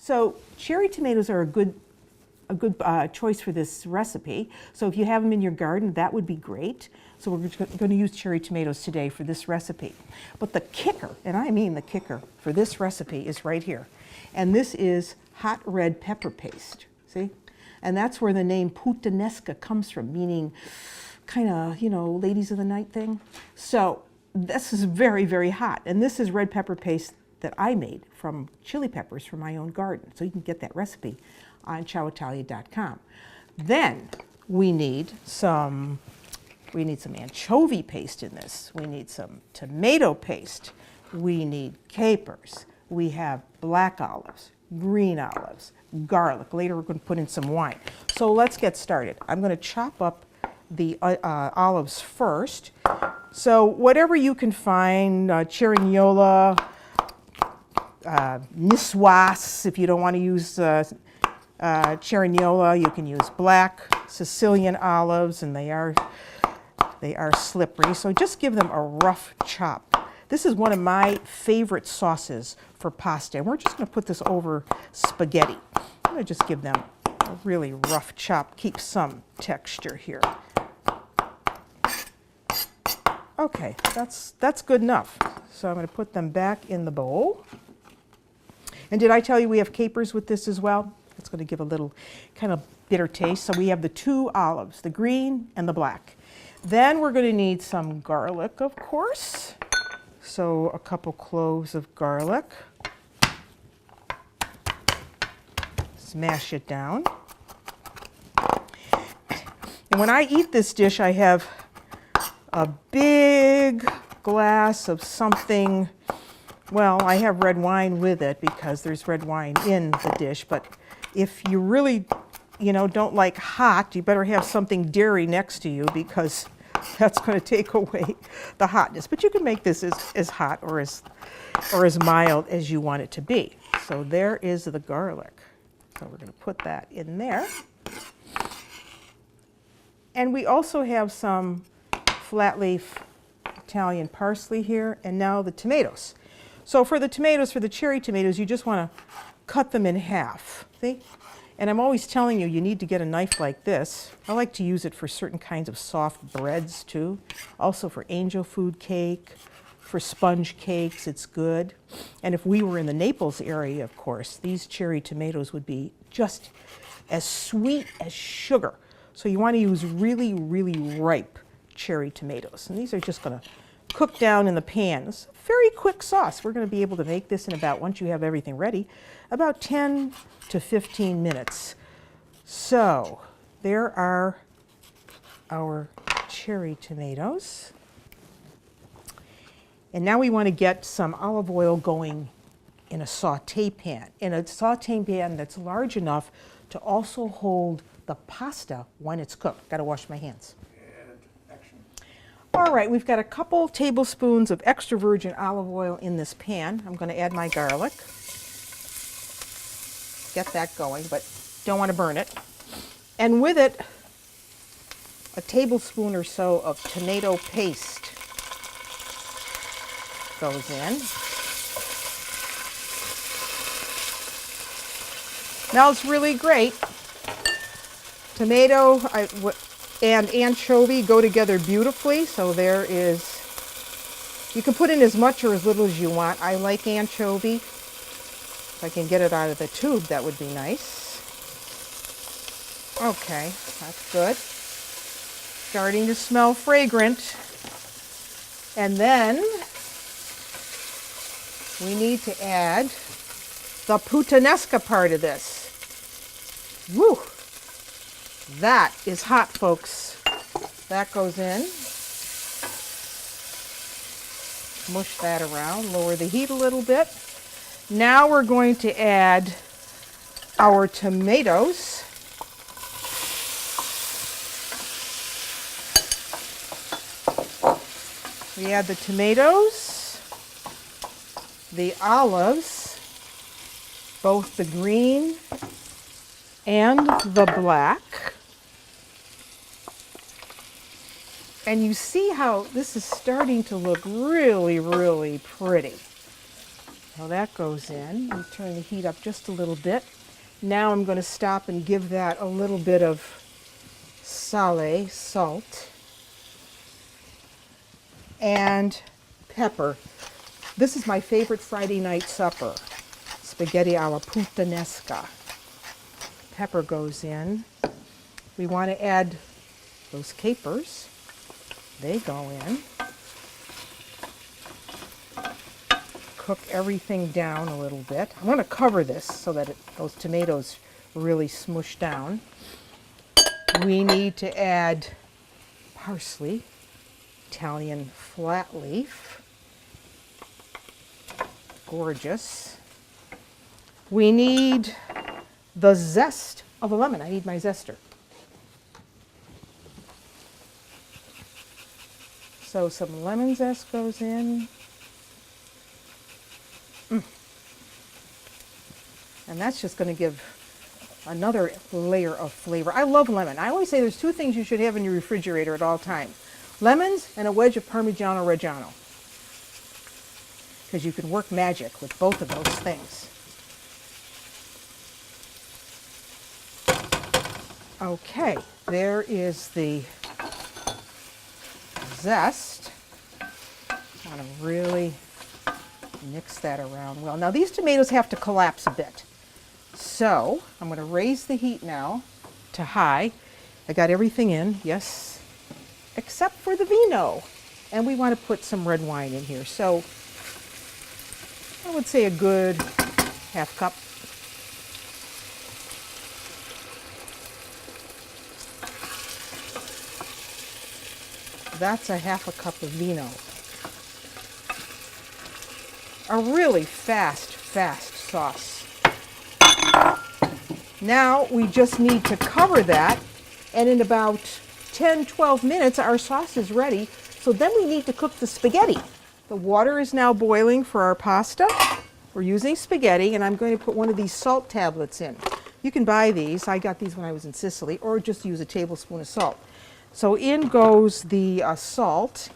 So cherry tomatoes are a good choice for this recipe. So if you have them in your garden, that would be great. So we're going to use cherry tomatoes today for this recipe. But the kicker, and I mean the kicker, for this recipe is right here. And this is hot red pepper paste, see? And that's where the name Puttanesca comes from, meaning kind of, you know, ladies of the night thing. So this is very, very hot. And this is red pepper paste that I made from chili peppers from my own garden. So you can get that recipe on ciaoitalia.com. Then we need some anchovy paste in this. We need some tomato paste. We need capers. We have black olives, green olives, garlic. Later we're going to put in some wine. So let's get started. I'm going to chop up the olives first. So whatever you can find, Cerignola, Niçoise, if you don't want to use Cerignola, you can use black Sicilian olives, and they are slippery. So just give them a rough chop. This is one of my favorite sauces for pasta. And we're just going to put this over spaghetti. I'm going to just give them a really rough chop. Keep some texture here. Okay, that's good enough. So I'm going to put them back in the bowl. And did I tell you we have capers with this as well? It's going to give a little kind of bitter taste. So we have the two olives, the green and the black. Then we're going to need some garlic, of course. So a couple cloves of garlic. Smash it down. And when I eat this dish, I have a big glass of something. Well, I have red wine with it because there's red wine in the dish. But if you really, don't like hot, you better have something dairy next to you because that's going to take away the hotness. But you can make this as hot or as mild as you want it to be. So there is the garlic. So we're going to put that in there. And we also have some flat leaf Italian parsley here. And now the tomatoes. So for the cherry tomatoes, you just want to cut them in half. See? And I'm always telling you, you need to get a knife like this. I like to use it for certain kinds of soft breads too. Also for angel food cake, for sponge cakes, it's good. And if we were in the Naples area, of course, these cherry tomatoes would be just as sweet as sugar. So you want to use really, really ripe cherry tomatoes. And these are just going to cook down in the pan. It's a very quick sauce. We're going to be able to make this in about, once you have everything ready, about 10 to 15 minutes. So there are our cherry tomatoes. And now we want to get some olive oil going in a saute pan. In a saute pan that's large enough to also hold the pasta when it's cooked. Got to wash my hands. All right, we've got a couple tablespoons of extra virgin olive oil in this pan. I'm going to add my garlic. Get that going, but don't want to burn it. And with it, a tablespoon or so of tomato paste goes in. Smells really great. Tomato and anchovy go together beautifully, so there is, you can put in as much or as little as you want. I like anchovy. If I can get it out of the tube, that would be nice. Okay, that's good. Starting to smell fragrant. And then we need to add the Puttanesca part of this. Woo! That is hot, folks. That goes in. Mush that around, lower the heat a little bit. Now we're going to add our tomatoes. We add the tomatoes, the olives, both the green and the black. And you see how this is starting to look really, really pretty. Well, that goes in. We turn the heat up just a little bit. Now I'm going to stop and give that a little bit of salt, and pepper. This is my favorite Friday night supper, spaghetti alla Puttanesca. Pepper goes in. We want to add those capers. They go in. Cook everything down a little bit. I'm going to cover this so that those tomatoes really smush down. We need to add parsley, Italian flat leaf. Gorgeous. We need the zest of a lemon. I need my zester. So some lemon zest goes in. And that's just going to give another layer of flavor. I love lemon. I always say there's two things you should have in your refrigerator at all times. Lemons and a wedge of Parmigiano Reggiano. Because you can work magic with both of those things. Okay, there is the zest. I want to really mix that around well. Now these tomatoes have to collapse a bit. So I'm going to raise the heat now to high. I got everything in, yes, except for the vino. And we want to put some red wine in here. So I would say a good half cup. That's a half a cup of vino. A really fast sauce. Now we just need to cover that, and in about 10-12 minutes our sauce is ready. So then we need to cook the spaghetti. The water is now boiling for our pasta. We're using spaghetti, and I'm going to put one of these salt tablets in. You can buy these. I got these when I was in Sicily, or just use a tablespoon of salt. So in goes the salt,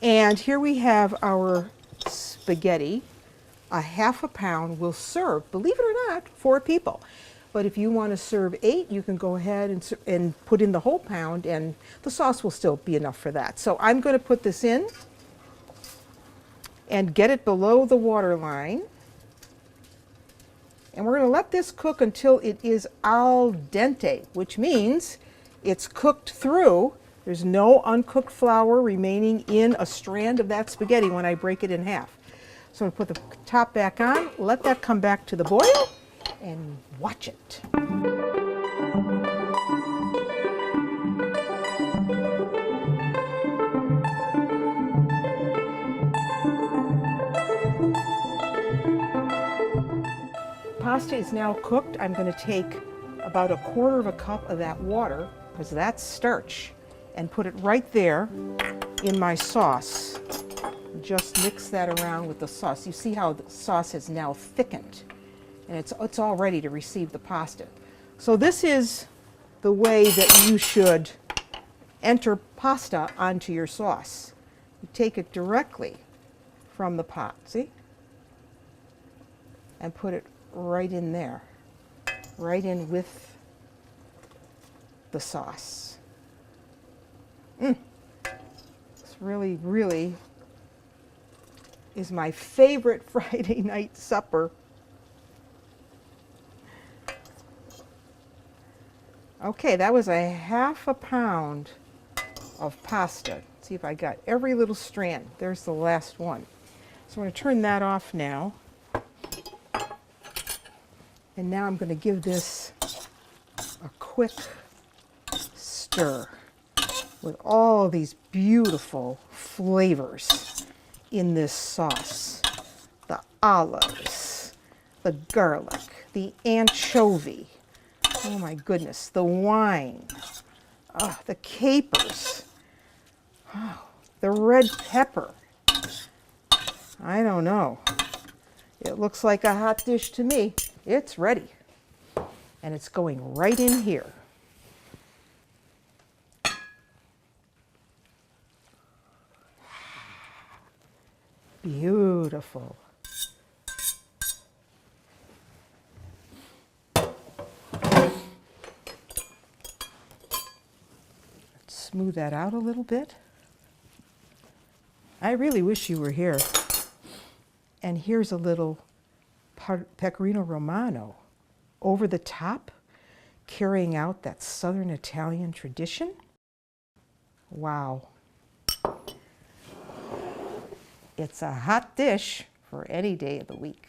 and here we have our spaghetti. A half a pound will serve, believe it or not, 4 people. But if you want to serve 8, you can go ahead and put in the whole pound, and the sauce will still be enough for that. So I'm going to put this in and get it below the water line. And we're going to let this cook until it is al dente, which means it's cooked through. There's no uncooked flour remaining in a strand of that spaghetti when I break it in half. So I'm going to put the top back on, let that come back to the boil, and watch it. Pasta is now cooked. I'm going to take about 1/4 cup of that water, because that's starch, and put it right there in my sauce. Just mix that around with the sauce. You see how the sauce has now thickened, and it's all ready to receive the pasta. So this is the way that you should enter pasta onto your sauce. You take it directly from the pot, see? And put it right in there, right in with the sauce. It's really, really is my favorite Friday night supper. Okay, that was a half a pound of pasta. See if I got every little strand. There's the last one. So I'm going to turn that off now. And now I'm going to give this a quick stir with all these beautiful flavors in this sauce. The olives, the garlic, the anchovy. Oh my goodness, the wine, the capers, the red pepper. I don't know. It looks like a hot dish to me. It's ready. And it's going right in here. Beautiful. smooth that out a little bit. I really wish you were here. And here's a little pecorino romano over the top, carrying out that Southern Italian tradition. Wow. It's a hot dish for any day of the week.